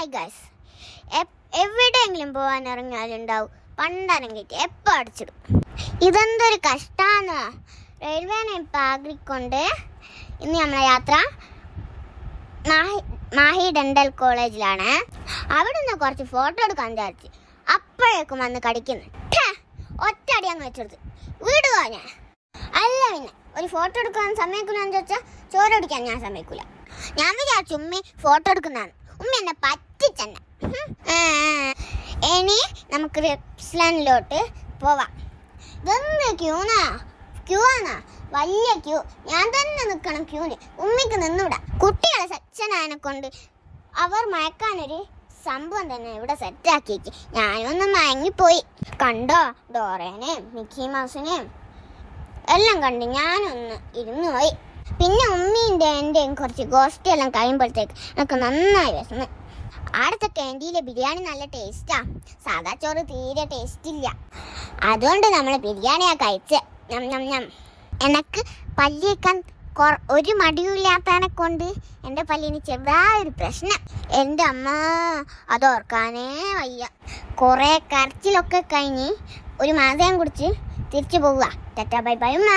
Hi guys, എവിടെയെങ്കിലും പോകാൻ ഇറങ്ങിയാലുണ്ടാവും പണ്ടാരം കയറ്റി എപ്പോൾ അടിച്ചിടും. ഇതെന്തൊരു കഷ്ടമാണ്. റെയിൽവേനെ ഇപ്പം ആഗ്രിക്കൊണ്ട് ഇന്ന് നമ്മളെ യാത്ര മാഹി ഡെൻ്റൽ കോളേജിലാണ്. അവിടെ നിന്ന് കുറച്ച് ഫോട്ടോ എടുക്കാൻ വിചാരിച്ച് അപ്പോഴേക്കും വന്ന് കടിക്കുന്നു. ഒറ്റടി അങ്ങ് വെച്ചെടുത്ത് വീടുക ഞാൻ. അല്ല പിന്നെ ഒരു ഫോട്ടോ എടുക്കാൻ സമ്മതിക്കില്ലെന്ന് ചോദിച്ചാൽ ചോരടിക്കാൻ ഞാൻ സമ്മതിക്കില്ല. ഞാൻ വിചാരിച്ചു ഉമ്മി ഫോട്ടോ എടുക്കുന്നതാണ്. ഉമ്മി എന്നെ പറ്റിച്ചെന്നെ. ഇനി നമുക്ക് റിപ്സ്ലൻഡിലോട്ട് പോവാം. ഇതൊന്ന് ക്യൂ ആണോ? വലിയ ക്യൂ. ഞാൻ തന്നെ നിൽക്കണം ക്യൂവിന്. ഉമ്മിക്ക് നിന്നൂടാ. കുട്ടികളെ സെക്ഷനായതിനെ കൊണ്ട് അവർ മയക്കാനൊരു സംഭവം തന്നെ ഇവിടെ സെറ്റാക്കി വെച്ച് ഞാനൊന്ന് മയങ്ങിപ്പോയി. കണ്ടോ, ഡോറേനെയും മിക്കി മൗസിനെയും എല്ലാം കണ്ട് ഞാനൊന്ന് ഇരുന്നു പോയി. പിന്നെ ഉമ്മീൻ്റെ എൻ്റെയും കുറച്ച് ഗോസ്റ്റ് എല്ലാം കഴിയുമ്പോഴത്തേക്ക് എനിക്ക് നന്നായി വിശന്ന്. ആടത്തെ ക്യാൻറ്റീനിലെ ബിരിയാണി നല്ല ടേസ്റ്റാ. സാദാ ചോറ് തീരെ ടേസ്റ്റ് ഇല്ല. അതുകൊണ്ട് നമ്മൾ ബിരിയാണിയാണ് കഴിച്ച്. എനിക്ക് പല്ലിയേക്കാൻ ഒരു മടിയില്ലാത്തതിനെ കൊണ്ട് എൻ്റെ പല്ലിന് ചെറുതായൊരു പ്രശ്നം. എൻ്റെ അമ്മ അതോർക്കാനേ വയ്യ. കുറേ കരച്ചിലൊക്കെ കഴിഞ്ഞ് ഒരു മാതയം കുടിച്ച് തിരിച്ചു പോവുക. ടാറ്റാ ബൈ ബൈ ഉമ്മ.